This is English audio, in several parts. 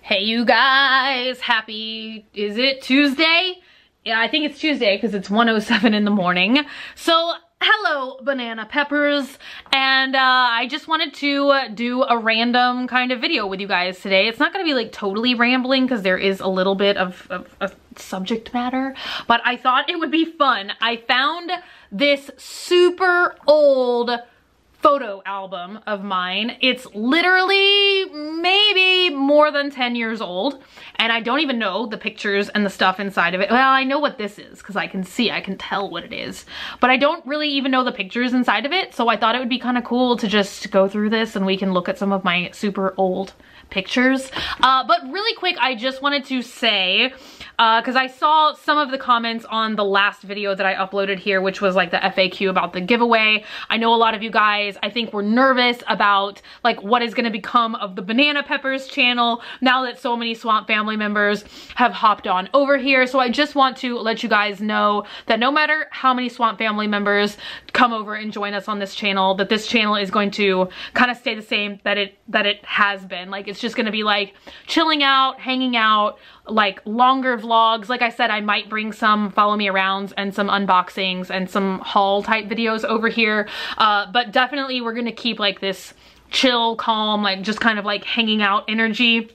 Hey you guys, is it Tuesday? Yeah, I think it's Tuesday because it's 1:07 in the morning. So hello banana peppers, and I just wanted to do a random kind of video with you guys today. It's not gonna be like totally rambling because there is a little bit of subject matter, but I thought it would be fun. I found this super old photo album of mine. It's literally maybe more than 10 years old, and I don't even know the pictures and the stuff inside of it. Well, I know what this is because I can tell what it is, but I don't really even know the pictures inside of it, so I thought it would be kind of cool to just go through this and we can look at some of my super old pictures. But really quick, I just wanted to say, because I saw some of the comments on the last video that I uploaded here, which was like the FAQ about the giveaway. I know a lot of you guys, I think, were nervous about like what is going to become of the Banana Peppers channel now that so many Swamp family members have hopped on over here. So I just want to let you guys know that no matter how many Swamp family members come over and join us on this channel, that this channel is going to kind of stay the same that it has been. Like, it's just going to be like chilling out, hanging out, like longer vlogs. Like I said, I might bring some follow me arounds and some unboxings and some haul type videos over here, but definitely we're gonna keep like this chill, calm, like just kind of like hanging out energy.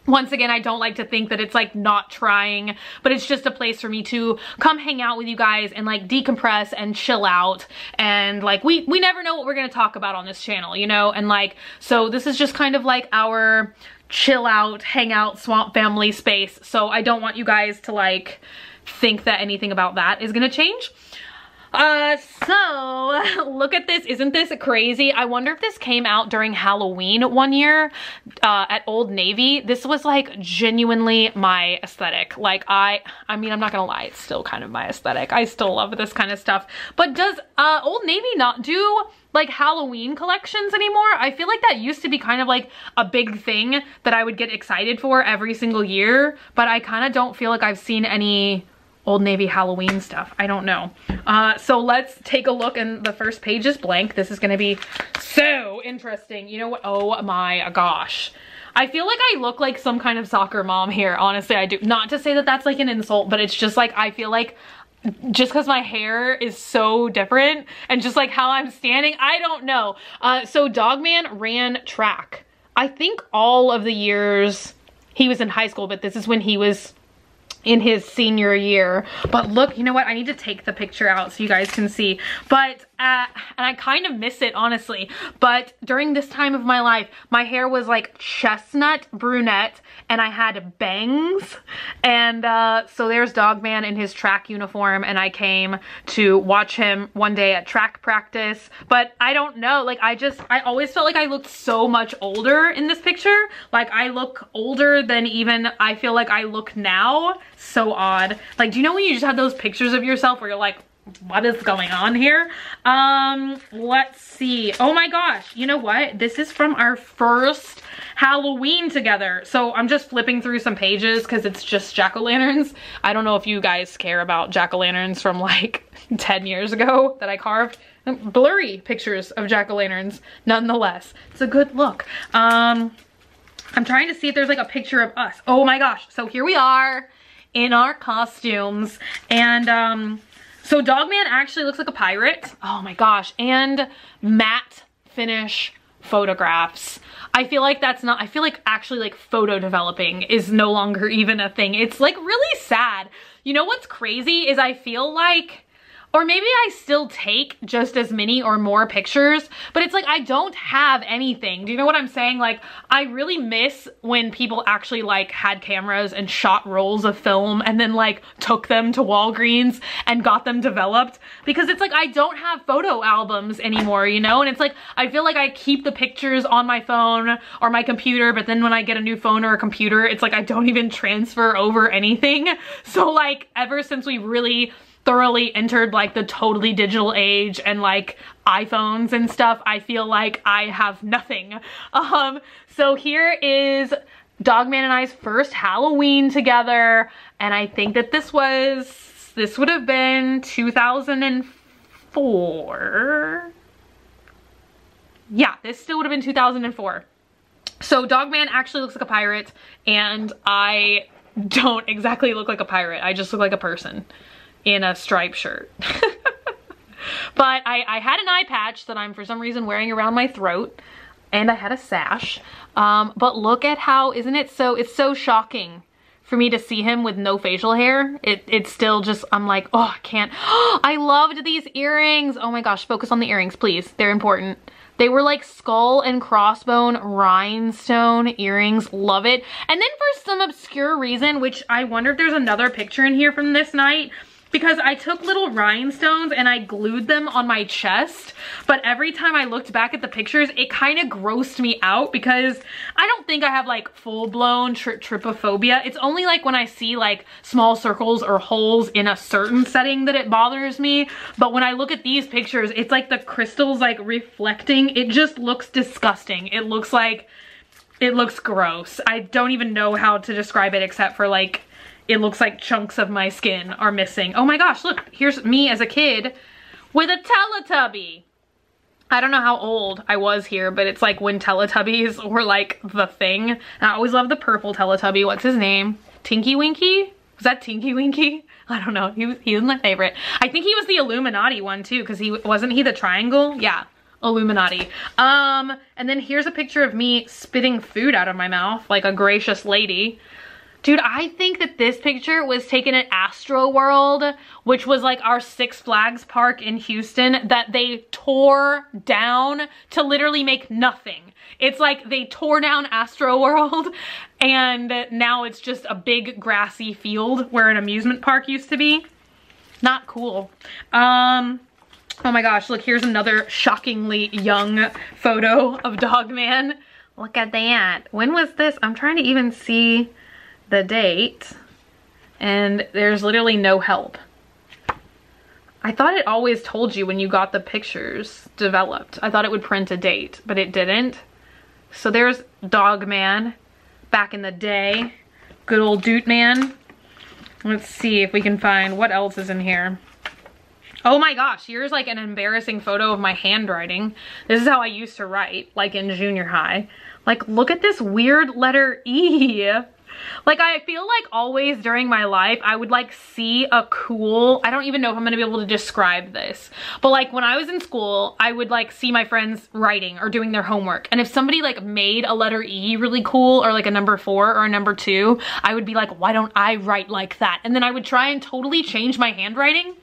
Once again, I don't like to think that it's like not trying, but it's just a place for me to come hang out with you guys and like decompress and chill out. And like we never know what we're gonna talk about on this channel, you know? And like, so this is just kind of like our chill out, hang out, Swamp family space. So I don't want you guys to like think that anything about that is gonna change. So look at this. Isn't this crazy? I wonder if this came out during Halloween one year at Old Navy. This was like genuinely my aesthetic. Like I mean, I'm not gonna lie, it's still kind of my aesthetic. I still love this kind of stuff. But does Old Navy not do like Halloween collections anymore? I feel like that used to be kind of like a big thing that I would get excited for every single year, but I kind of don't feel like I've seen any Old Navy Halloween stuff. I don't know. So let's take a look, and the first page is blank. This is gonna be so interesting. You know what? Oh my gosh. I feel like I look like some kind of soccer mom here. Honestly, I do. Not to say that that's like an insult, but it's just like, I feel like just because my hair is so different and just like how I'm standing, I don't know. So Dogman ran track. I think all of the years he was in high school, but this is when he was in his senior year. But look, you know what? I need to take the picture out so you guys can see. But, and I kind of miss it, honestly. But during this time of my life, my hair was like chestnut brunette and I had bangs. And so there's Dogman in his track uniform, and I came to watch him one day at track practice. But I don't know, like I always felt like I looked so much older in this picture. Like I look older than even I feel like I look now. So odd. Like, do you know when you just have those pictures of yourself where you're like, what is going on here? Let's see. Oh my gosh, you know what? This is from our first Halloween together. So I'm just flipping through some pages because it's just jack-o'-lanterns. I don't know if you guys care about jack-o'-lanterns from like 10 years ago that I carved. Blurry pictures of jack-o'-lanterns nonetheless. It's a good look. I'm trying to see if there's like a picture of us. Oh my gosh. So here we are in our costumes, and so Dogman actually looks like a pirate. Oh my gosh. And matte finish photographs. I feel like that's not, I feel like actually like photo developing is no longer even a thing. It's like really sad. You know what's crazy is I feel like, or maybe I still take just as many or more pictures, but it's like I don't have anything. Do you know what I'm saying? Like, I really miss when people actually like had cameras and shot rolls of film and then like took them to Walgreens and got them developed, because it's like I don't have photo albums anymore, you know? And it's like I feel like I keep the pictures on my phone or my computer, but then when I get a new phone or a computer, it's like I don't even transfer over anything. So like ever since we really thoroughly entered like the totally digital age and like iPhones and stuff, I feel like I have nothing. So here is Dogman and I's first Halloween together, and I think that this would have been 2004. Yeah, this still would have been 2004. So Dogman actually looks like a pirate, and I don't exactly look like a pirate. I just look like a person in a striped shirt. But I had an eye patch that I'm for some reason wearing around my throat, and I had a sash. But look at how, isn't it so, it's so shocking for me to see him with no facial hair. It's still just, I'm like, oh, I can't. I loved these earrings. Oh my gosh, focus on the earrings, please. They're important. They were like skull and crossbone rhinestone earrings. Love it. And then for some obscure reason, which I wonder if there's another picture in here from this night, because I took little rhinestones and I glued them on my chest, but every time I looked back at the pictures, it kind of grossed me out because I don't think I have like full-blown trypophobia. It's only like when I see like small circles or holes in a certain setting that it bothers me. But when I look at these pictures, it's like the crystals like reflecting. It just looks disgusting. It looks gross. I don't even know how to describe it except for like, it looks like chunks of my skin are missing. Oh my gosh, look, here's me as a kid with a Teletubby. I don't know how old I was here, but it's like when Teletubbies were like the thing. And I always loved the purple Teletubby. What's his name? Tinky Winky? Was that Tinky Winky? I don't know. He was my favorite. I think he was the Illuminati one too, because wasn't he the triangle? Yeah, Illuminati. And then here's a picture of me spitting food out of my mouth like a gracious lady. Dude, I think that this picture was taken at Astro World, which was like our Six Flags park in Houston that they tore down to literally make nothing. It's like they tore down Astro World and now it's just a big grassy field where an amusement park used to be. Not cool. Oh my gosh, look, here's another shockingly young photo of Dogman. Look at that. When was this? I'm trying to even see the date, and there's literally no help. I thought it always told you when you got the pictures developed. I thought it would print a date, but it didn't. So there's Dogman back in the day. Good old Doot Man. Let's see if we can find what else is in here. Oh my gosh, here's like an embarrassing photo of my handwriting. This is how I used to write, like in junior high. Like, look at this weird letter E. Like, I feel like always during my life, I would like see a cool, I don't even know if I'm gonna be able to describe this, but like when I was in school, I would like see my friends writing or doing their homework. And if somebody like made a letter E really cool, or like a number 4 or a number 2, I would be like, why don't I write like that? And then I would try and totally change my handwriting,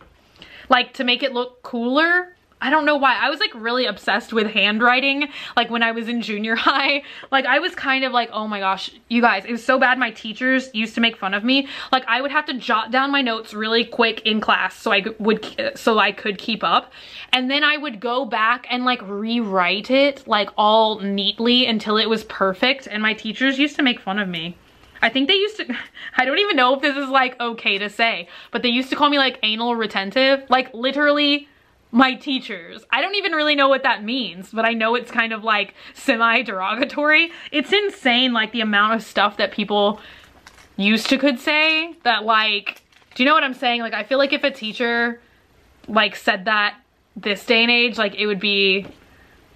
like to make it look cooler. I don't know why. I was like really obsessed with handwriting, like when I was in junior high. Like I was kind of like, oh my gosh, you guys, it was so bad my teachers used to make fun of me. Like I would have to jot down my notes really quick in class so I could keep up. And then I would go back and like rewrite it like all neatly until it was perfect. And my teachers used to make fun of me. I think they used to, I don't even know if this is like okay to say, but they used to call me like anal retentive, like literally my teachers. I don't even really know what that means, but I know it's kind of like semi-derogatory. It's insane, like the amount of stuff that people used to could say that like, do you know what I'm saying? Like I feel like if a teacher like said that this day and age, like it would be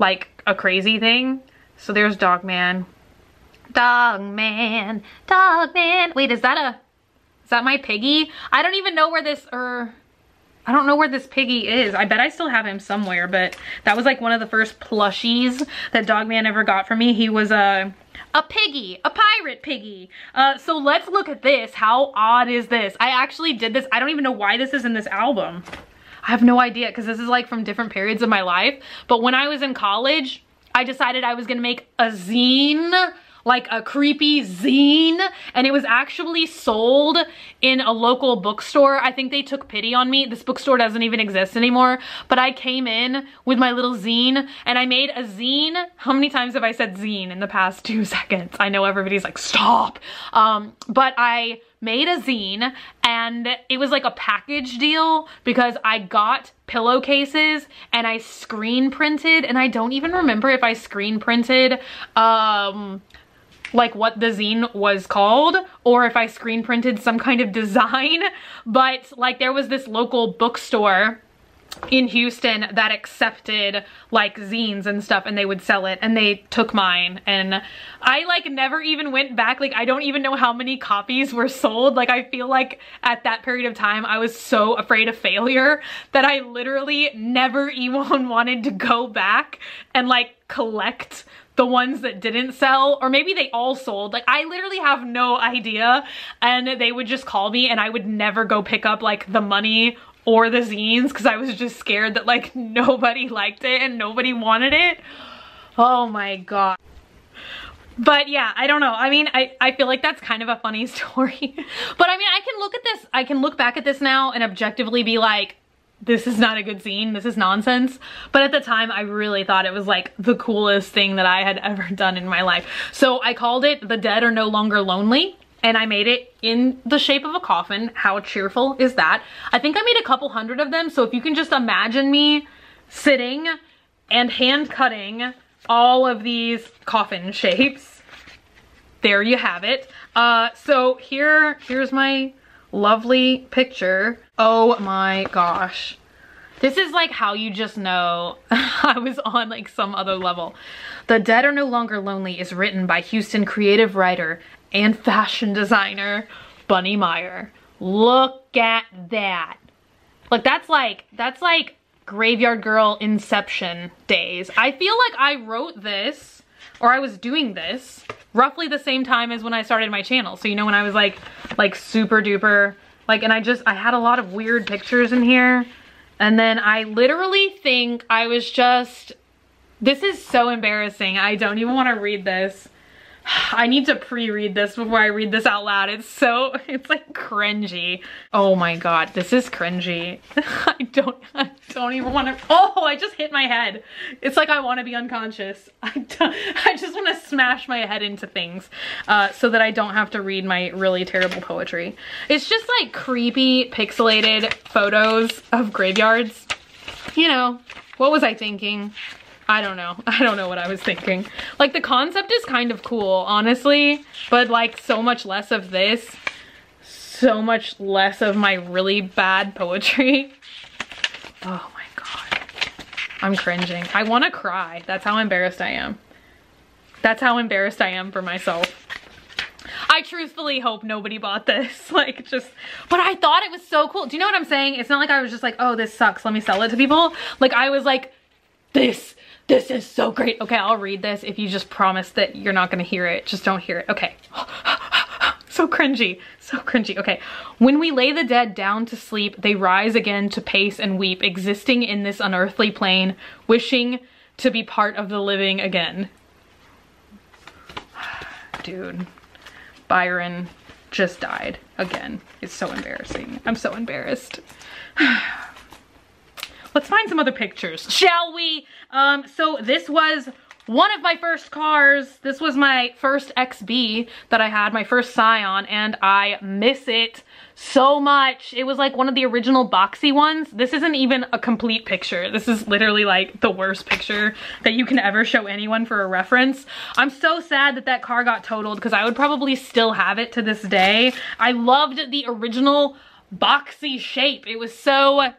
like a crazy thing. So there's Dogman. Dogman, Dogman. Wait, is that my piggy? I don't even know where this, I don't know where this piggy is. I bet I still have him somewhere, but that was like one of the first plushies that Dogman ever got for me. He was a piggy, a pirate piggy. So let's look at this. How odd is this? I actually did this. I don't even know why this is in this album. I have no idea, because this is like from different periods of my life. But when I was in college, I decided I was gonna make a zine, like a creepy zine, and it was actually sold in a local bookstore. I think they took pity on me. This bookstore doesn't even exist anymore, but I came in with my little zine and I made a zine. How many times have I said zine in the past 2 seconds? I know everybody's like, stop. But I made a zine, and it was like a package deal because I got pillowcases and I screen printed, and I don't even remember if I screen printed like what the zine was called, or if I screen printed some kind of design. But like there was this local bookstore in Houston that accepted like zines and stuff, and they would sell it, and they took mine, and I like never even went back. Like I don't even know how many copies were sold. Like I feel like at that period of time I was so afraid of failure that I literally never even wanted to go back and like collect the ones that didn't sell, or maybe they all sold. Like I literally have no idea, and they would just call me and I would never go pick up like the money or the zines because I was just scared that like nobody liked it and nobody wanted it. Oh my god. But yeah, I don't know. I mean, I feel like that's kind of a funny story. But I mean, I can look at this, I can look back at this now and objectively be like, this is not a good zine, this is nonsense. But at the time, I really thought it was like the coolest thing that I had ever done in my life. So I called it The Dead Are No Longer Lonely. And I made it in the shape of a coffin. How cheerful is that? I think I made a couple hundred of them. So if you can just imagine me sitting and hand cutting all of these coffin shapes. There you have it. So here's my lovely picture. Oh my gosh. This is like how you just know I was on like some other level. The Dead Are No Longer Lonely is written by Houston creative writer and fashion designer Bunny Meyer. Look at that. Like that's like Graveyard Girl Inception days. I feel like I wrote this, or I was doing this roughly the same time as when I started my channel. So you know, when I was like super duper, like, and I had a lot of weird pictures in here. And then I literally think I was just, this is so embarrassing. I don't even want to read this. I need to pre-read this before I read this out loud. It's like cringy. Oh my god, this is cringy. I don't even want to, oh, I just hit my head. It's like I want to be unconscious. I just want to smash my head into things so that I don't have to read my really terrible poetry. It's just like creepy, pixelated photos of graveyards. You know, what was I thinking? I don't know. I don't know what I was thinking. Like the concept is kind of cool, honestly, but like so much less of this, so much less of my really bad poetry. Oh my god. I'm cringing. I want to cry. That's how embarrassed I am. That's how embarrassed I am for myself. I truthfully hope nobody bought this. Like just, but I thought it was so cool. Do you know what I'm saying? It's not like I was just like, oh, this sucks, let me sell it to people. Like I was like, this is so great. Okay, I'll read this if you just promise that you're not gonna hear it. Just don't hear it. Okay. So cringy, so cringy. Okay. When we lay the dead down to sleep, they rise again to pace and weep, existing in this unearthly plane, wishing to be part of the living again. Dude, Byron just died again. It's so embarrassing. I'm so embarrassed. Let's find some other pictures, shall we? So this was one of my first cars. This was my first XB that I had, my first Scion, and I miss it so much. It was like one of the original boxy ones. This isn't even a complete picture. This is literally like the worst picture that you can ever show anyone for a reference. I'm so sad that that car got totaled because I would probably still have it to this day. I loved the original boxy shape. It was so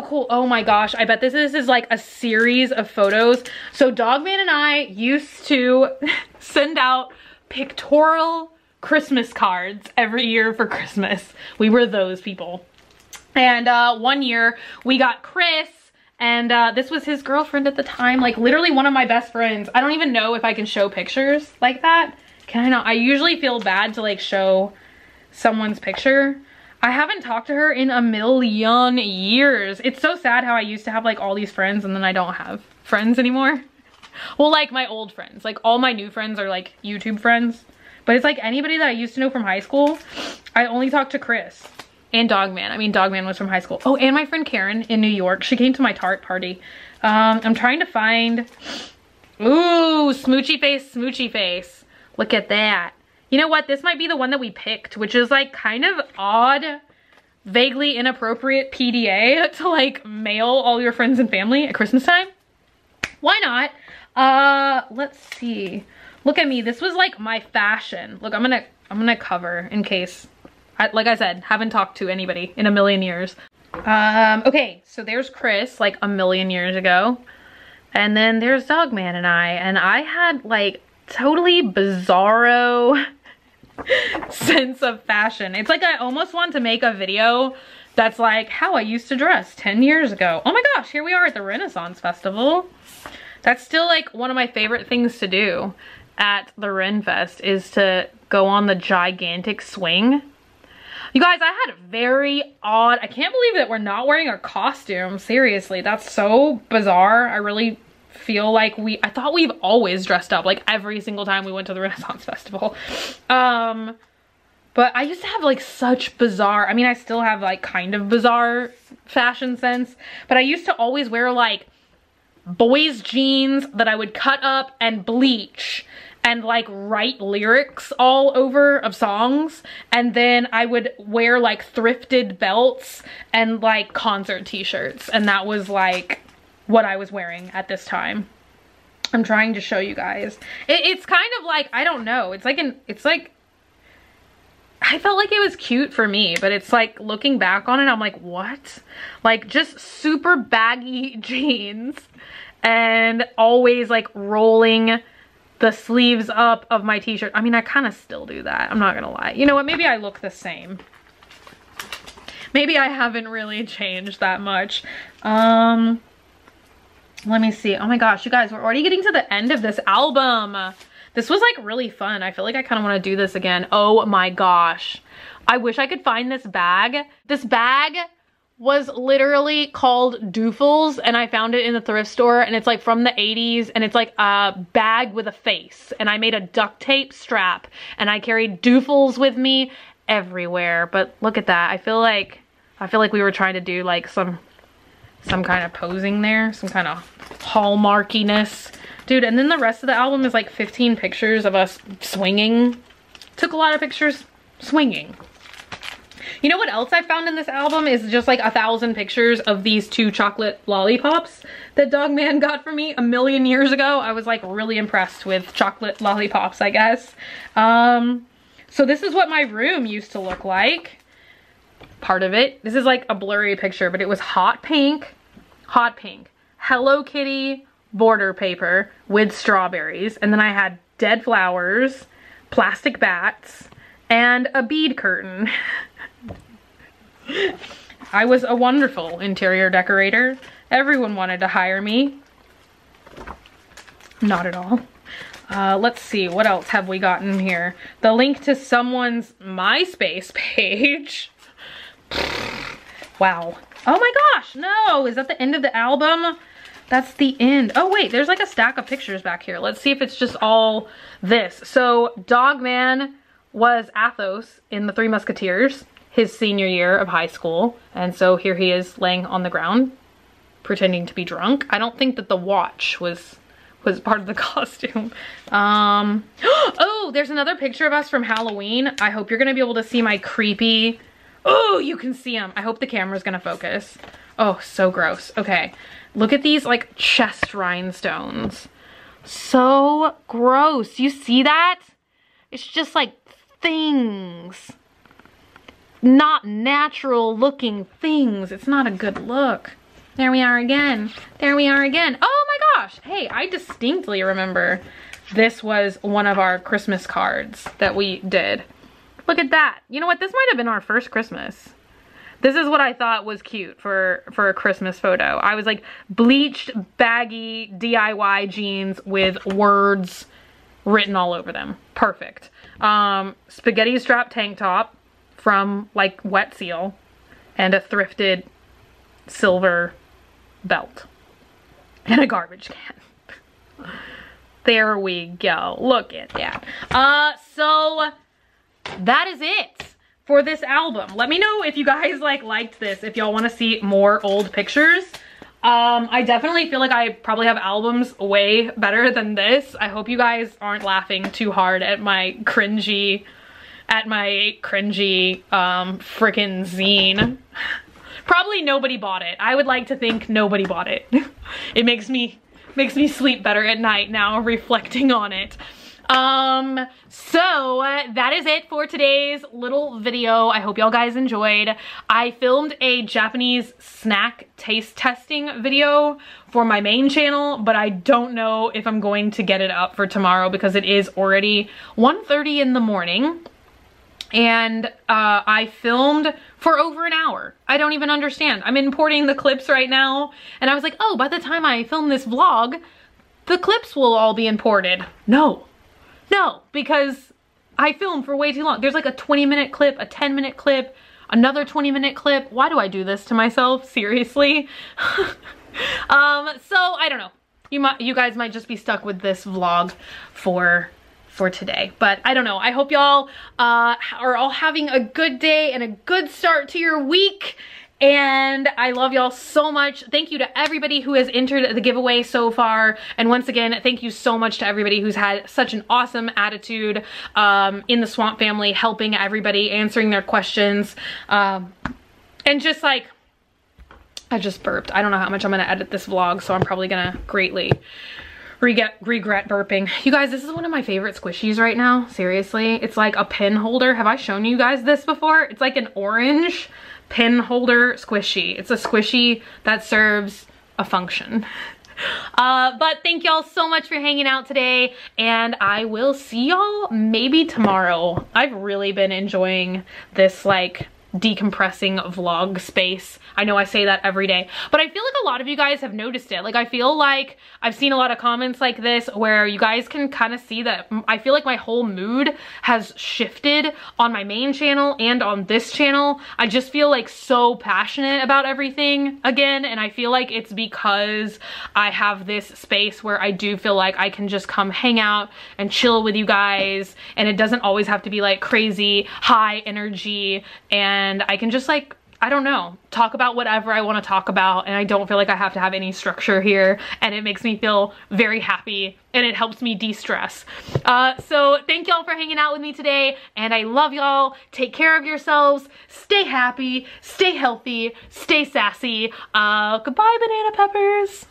cool. Oh my gosh, I bet this is like a series of photos. So Dogman and I used to send out pictorial Christmas cards every year for Christmas. We were those people. And one year we got Chris, and this was his girlfriend at the time, like literally one of my best friends. I don't even know if I can show pictures like that. Can I not? I usually feel bad to like show someone's picture. I haven't talked to her in a million years. It's so sad how I used to have like all these friends and then I don't have friends anymore. Well, like my old friends, like all my new friends are like YouTube friends. But it's like anybody that I used to know from high school, I only talked to Chris and Dogman. I mean, Dogman was from high school. Oh, and my friend Karen in New York. She came to my Tarte party. I'm trying to find, ooh, smoochy face, smoochy face. Look at that. You know what? This might be the one that we picked, which is like kind of odd, vaguely inappropriate PDA to like mail all your friends and family at Christmas time. Why not? Let's see. Look at me. This was like my fashion. Look, I'm gonna cover in case, like I said, haven't talked to anybody in a million years. Okay, so there's Chris, like a million years ago. And then there's Dogman and I had like totally bizarro sense of fashion. It's like I almost want to make a video that's like how I used to dress 10 years ago. Oh my gosh, here we are at the Renaissance Festival. That's still like one of my favorite things to do at the Ren Fest is to go on the gigantic swing. You guys, I had very odd, I can't believe that we're not wearing our costume. Seriously, that's so bizarre. I really feel like I thought we've always dressed up like every single time we went to the Renaissance Festival. But I used to have like such bizarre, I mean, I still have like kind of bizarre fashion sense, but I used to always wear like boys jeans that I would cut up and bleach and like write lyrics all over of songs. And then I would wear like thrifted belts and like concert t-shirts. And that was like what I was wearing at this time. I'm trying to show you guys. It's kind of like, I don't know. It's like, I felt like it was cute for me, but it's like looking back on it, I'm like, what? Like just super baggy jeans and always like rolling the sleeves up of my t-shirt. I mean, I kind of still do that. I'm not gonna lie. You know what? Maybe I look the same. Maybe I haven't really changed that much. Let me see. Oh my gosh, you guys, we're already getting to the end of this album. This was like really fun. I feel like I kind of want to do this again. Oh my gosh. I wish I could find this bag. This bag was literally called Doofles and I found it in the thrift store and it's like from the 80s and it's like a bag with a face and I made a duct tape strap and I carried Doofles with me everywhere. But look at that. I feel like we were trying to do like some kind of posing there, some kind of hallmarkiness. Dude, and then the rest of the album is like 15 pictures of us swinging. Took a lot of pictures swinging. You know what else I found in this album is just like 1,000 pictures of these 2 chocolate lollipops that Dogman got for me a million years ago. I was like really impressed with chocolate lollipops, I guess. So this is what my room used to look like. Part of it. This is like a blurry picture, but it was hot pink, Hello Kitty border paper with strawberries. And then I had dead flowers, plastic bats, and a bead curtain. I was a wonderful interior decorator. Everyone wanted to hire me. Not at all. Let's see, what else have we gotten here? The link to someone's MySpace page. Wow. Oh my gosh, no, is that the end of the album? That's the end. Oh wait, there's like a stack of pictures back here. Let's see if it's just all this. So Dogman was Athos in The Three Musketeers, his senior year of high school. And so here he is laying on the ground, pretending to be drunk. I don't think that the watch was part of the costume. Oh, there's another picture of us from Halloween. I hope you're gonna be able to see my creepy, oh, you can see them. I hope the camera's gonna focus. Oh, so gross. Okay, look at these like chest rhinestones. So gross. You see that? It's just like things. Not natural looking things. It's not a good look. There we are again. There we are again. Oh my gosh. Hey, I distinctly remember this was one of our Christmas cards that we did. Look at that. You know what? This might have been our first Christmas. This is what I thought was cute for a Christmas photo. I was like bleached, baggy, DIY jeans with words written all over them. Perfect. Spaghetti strap tank top from like Wet Seal and a thrifted silver belt and a garbage can. There we go. Look at that. So that is it for this album. Let me know if you guys liked this, if y'all want to see more old pictures. I definitely feel like I probably have albums way better than this. I hope you guys aren't laughing too hard at my cringy freaking zine. Probably nobody bought it. I would like to think nobody bought it. It makes me sleep better at night now, reflecting on it. So that is it for today's little video. I hope y'all guys enjoyed. I filmed a Japanese snack taste testing video for my main channel, but I don't know if I'm going to get it up for tomorrow because it is already 1:30 in the morning. And I filmed for over an hour. I don't even understand. I'm importing the clips right now. And I was like, oh, by the time I film this vlog, the clips will all be imported. No, because I filmed for way too long. There's like a 20-minute clip, a 10-minute clip, another 20-minute clip. Why do I do this to myself? Seriously? So I don't know. You guys might just be stuck with this vlog for today, but I don't know. I hope y'all are all having a good day and a good start to your week, and I love y'all so much. Thank you to everybody who has entered the giveaway so far, and once again, thank you so much to everybody who's had such an awesome attitude in the Swamp family, helping everybody, answering their questions, and just like, I just burped. I don't know how much I'm gonna edit this vlog, so I'm probably gonna greatly regret burping. You guys, this is one of my favorite squishies right now. Seriously, it's like a pen holder. Have I shown you guys this before? It's like an orange pen holder squishy. It's a squishy that serves a function. But thank y'all so much for hanging out today, and I will see y'all maybe tomorrow. I've really been enjoying this like decompressing vlog space. I know I say that every day, but I feel like a lot of you guys have noticed it. Like, I feel like I've seen a lot of comments like this where you guys can kind of see that I feel like my whole mood has shifted on my main channel and on this channel. I just feel like so passionate about everything again, and I feel like it's because I have this space where I do feel like I can just come hang out and chill with you guys, and it doesn't always have to be like crazy high energy, and I can just like, I don't know, talk about whatever I want to talk about, and I don't feel like I have to have any structure here, and it makes me feel very happy, and it helps me de-stress. So thank y'all for hanging out with me today, and I love y'all. Take care of yourselves, stay happy, stay healthy, stay sassy. Goodbye, banana peppers.